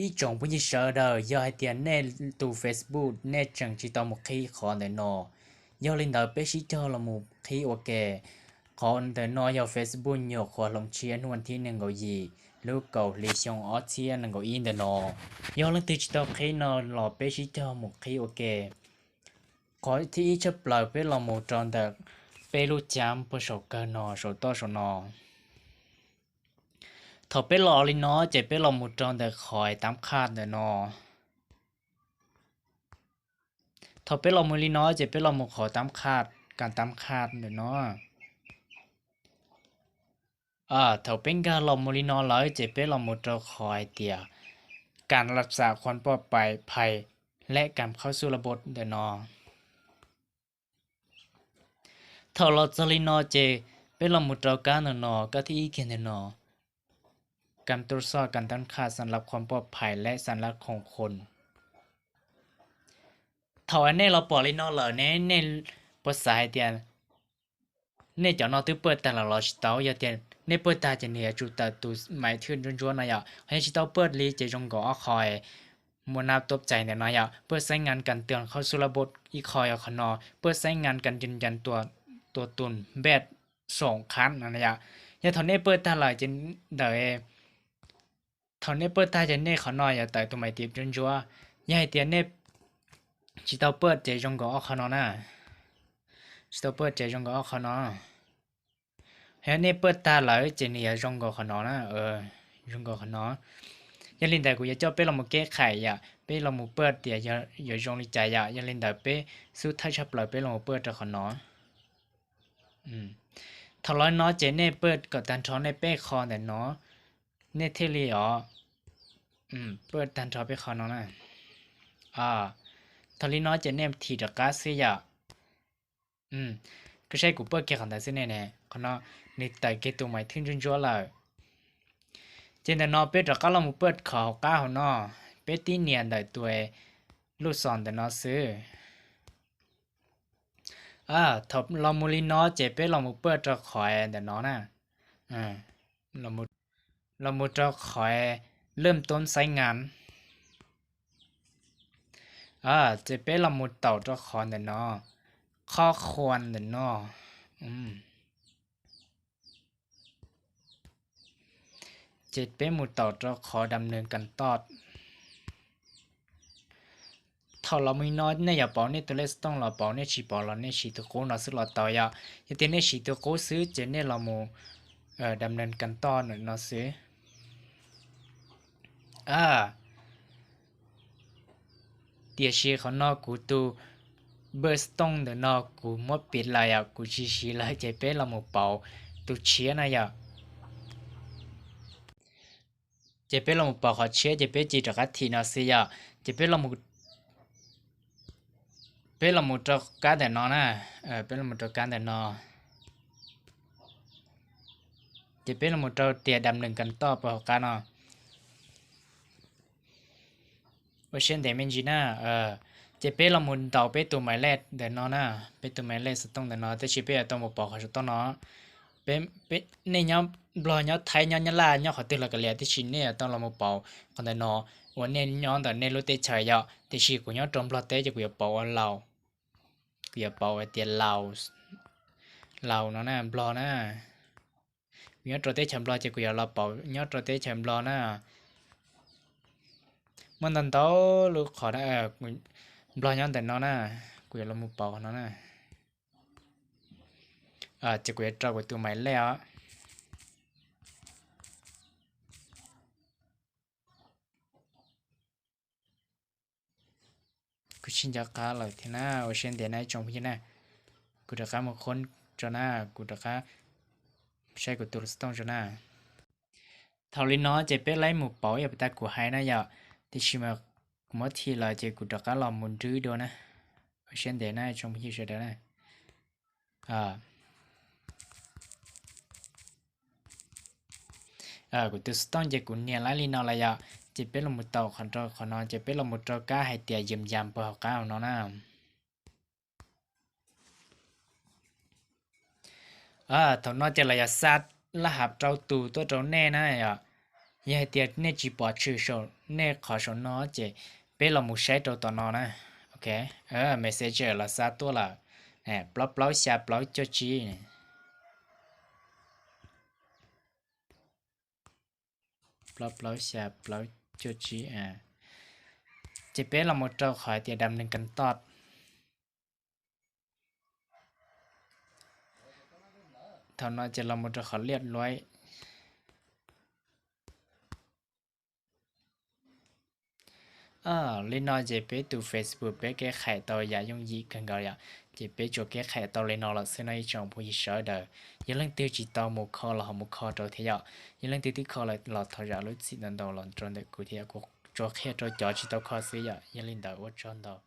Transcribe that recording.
ý chồng bây giờ sợ đời do hai tiền nè từ Facebook nè chẳng chỉ tao một khi khó để nó do lên đời bé chỉ cho là một khi ok còn để nó do Facebook nhiều khó lòng chia nuôn thiên nên gọi gì lúc cầu lý xong ở chia nên gọi in để nó do lên từ chỉ tao khi nó là bé chỉ cho một khi ok có thì chấp lời bé là một tròn được bé lúc chạm bé sổ cơ nó sổ to sổ nó thọ bé lò lên nó chỉ bé là một tròn được khỏi tám khát để nó thọ bé là một lên nó chỉ bé là một khỏi tám khátการtám khát để nó thọเป็นการลมมลินอเลยจะเป็นลมมุดคอยเตียการรักษาความปลอดภัยและการเข้าสู่ระบบเดนอถ้าเราจะลินอเจเป็นลมมุดการเดนอก็ที่อีกเดนอการตรวจสอบการตั้งค่าสำหรับความปลอดภัยและสำหรับของคนถ้าอันนี้เราปล่อยลินอเลยเนี่ยภาษาเดียนเนี่ยจะนอตื้อเปิดแต่ละเราชิตเอาอย่าเดียนเนี่ยเปิดตาจะเนี่ยจุดตาตัวหมายถึงจวนๆนะอย่าให้ชิตเอาเปิดลีจะจงก่อคอยมวลน้ำตบใจเนี่ยนะอย่าเปิดใช้งานกันเตือนเข้าสู่ระบบอีคอยเอาขนอเปิดใช้งานกันยืนยันตัวตุนแบดส่งคันนะอย่าทอนเนี่ยเปิดตาหลายจะเดยทอนเนี่ยเปิดตาจะเนี่ยขนออย่าแต่ตัวหมายตีบจนจัวอย่าให้เตียนเนี่ยชิตเอาเปิดจะจงก่อขนอนะชิตเอาเปิดจะจงก่อขนอเฮ้ยนี่เปิดตาเลยเจนี่ยงก็ขนอนะยงก็ขนอยันลินแต่กูจะเจ้าเป้เรามาแก้ไขอ่ะเป้เรามาเปิดเดี๋ยวอย่ายงลิใจอ่ะยันลินแต่เป้สู้ถ้าชอบเลยเป้เรามาเปิดจะขนอถ้าร้อยน้อเจเน่เปิดกับตันช้อนในเป้คอแต่น้อเน่เทลีอ๋อเปิดตันช้อนเป้คอน้อนะถ้าลิน้อเจเน่ทีดกาเสียก็ใช่กูเปิดแค่ขันแต่เส้นแน่ขนอนี่แต่เกตัวใหม่ทิ้งจนจัวเลยเจนแต่นอเป็ดเราก็ลองมาเปิดขอก้าวเนาะเป็ดที่เนียนได้ตัวลูกศรแต่นอซื้อถ้าเรามูลินอเจ็บเป็ดเรามาเปิดจะขอยแต่นอน่ะเรามูจะขอยเริ่มต้นใช้งานเจ็บเป็ดเรามูเต่าจะขอแต่นอข้อควรแต่นอเจ็ดเป็นหมู่ต่อจะขอดำเนินการตอดถ้าเราไม่น้อยเนี่ยอย่าบอกเนี่ยตัวเลขต้องเราบอกเนี่ยชีบอกเราเนี่ยชีตัวโก้เราซื้อเราต่อยอย่าเต็มเนี่ยชีตัวโก้ซื้อเจเนี่ยเราโมดำเนินการตอดเนาะซื้อเดี๋ยวชีเขานอกกูตูเบอร์สตงเดี๋ยวนอกกูมดปิดเลยกูชีเลยเจ็บเป็นเราโมเป่าตัวเชียนะเจ็บเป็นเราเป่าเขาเชียเจ็บเป็นจีตระทีนะสิเจ็บเป็นเราเป็นเราจะการแต่นอนะเป็นเราจะการแต่นอจะเป็นเราจะเตียดำหนึ่งกันต่อไปกันเนาะว่าเช่นแต่เมนจีน่าจะเป็นเราเต่าเป็นตัวหมายเลขแต่นอนะเป็นตัวหมายเลขสต้องแต่นอแต่ชีเป็นตัวหมดปอกเขาจะต้องเนาะเป็นในย้อนบลอยย้อนไทยย้อนยาลาย้อนเขาตื่นแล้วก็เลียที่ชินเนี่ยต้องเราหมดปอกคนแต่นอวันนี้ย้อนแต่ในรถเตะเฉยแต่ชีกูย้อนตรงบลอเตะจะกูจะปอกว่าเรากูจะปอกไอ้เตียเราเนาะนะบลอนะnhớ trò tết chậm lo chỉกูอยากเราเป่าnhớ trò tết chậm loนะมันตอนโตลูกขอได้บลอย้อนแต่นอนนะกูอยากเรามือเป่าเนาะนะจะกูอยากจอกูตัวใหม่แล้วกูชินจะก้าเลยทีน่าโอเชียนเดียนายจงพี่นะกูจะก้ามาคนจอน่ากูจะก้าใช่กูตัวสต้องจอน่าเท่านี้เนาะจะเป็นไรหมู่เป่าอย่าไปตากูให้นะอย่าที่ชิมากูมาทีละจะกูจะก้าลองมุนจื้อดูนะโอเชียนเดียนายจงพี่เฉยๆนะกูตัวสต้องจะกูเนี่ยไรลีนอละอย่าจะเป็นลมมุดเต่าขันจอขอนอนจะเป็นลมมุดจอก้าให้เตียยืมยำเปล่าก้าวเนาะนะถอนนอกจากระยะสัตว์ละหับเจ้าตูตัวเจ้าแน่นะอย่าให้เตียเนี่ยจีบอดชื่อโช nè khó số nó chỉ bé là một sai đầu tao nó nè ok message là sao tua là nè block block xa block cho chi nè block block xa block cho chi chỉ bé là một trâu khỏi tiền đầm nên cần tọt thằng nó chỉ là một trâu khỏi liệt lối lên nói chỉ bé từ Facebook bé cái khai tao giả dùng gì cần gọi là chỉ bé cho cái khai tao lên nó là sẽ nói trong buổi sáng đời giờ lần tiêu chỉ tao một kho là một kho rồi thế giờ giờ lần tiêu tí kho là thằng giả lúc xin đầu là trong đấy cụ thể của cho khi cho chỉ tao kho xí giờ giờ lên đầu ở trong đó